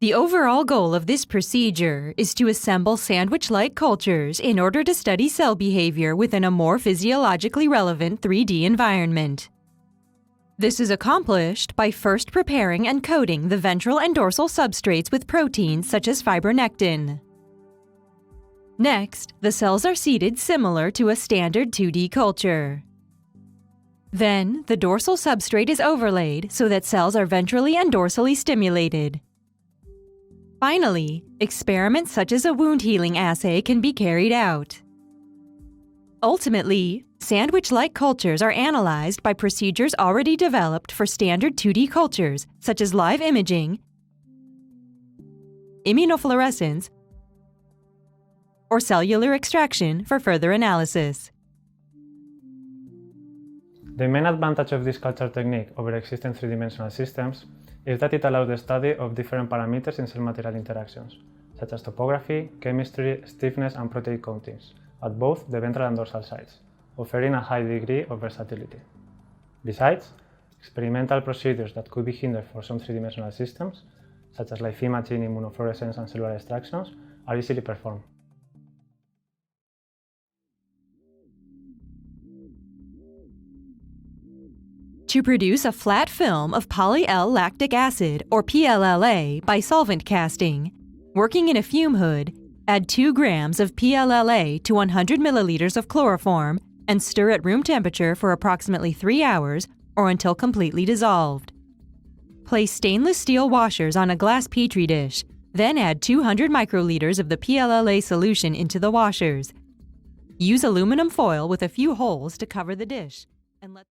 The overall goal of this procedure is to assemble sandwich-like cultures in order to study cell behavior within a more physiologically relevant 3D environment. This is accomplished by first preparing and coating the ventral and dorsal substrates with proteins such as fibronectin. Next, the cells are seeded similar to a standard 2D culture. Then, the dorsal substrate is overlaid so that cells are ventrally and dorsally stimulated. Finally, experiments such as a wound healing assay can be carried out. Ultimately, sandwich-like cultures are analyzed by procedures already developed for standard 2D cultures, such as live imaging, immunofluorescence, or cellular extraction for further analysis. The main advantage of this culture technique over existing three-dimensional systems is that it allows the study of different parameters in cell material interactions, such as topography, chemistry, stiffness, and protein coatings, at both the ventral and dorsal sides, offering a high degree of versatility. Besides, experimental procedures that could be hindered for some three-dimensional systems, such as live imaging, immunofluorescence, and cellular extractions, are easily performed. To produce a flat film of poly-L-lactic acid, or PLLA, by solvent casting, working in a fume hood, add 2 grams of PLLA to 100 milliliters of chloroform and stir at room temperature for approximately 3 hours or until completely dissolved. Place stainless steel washers on a glass petri dish, then add 200 microliters of the PLLA solution into the washers. Use aluminum foil with a few holes to cover the dish, and let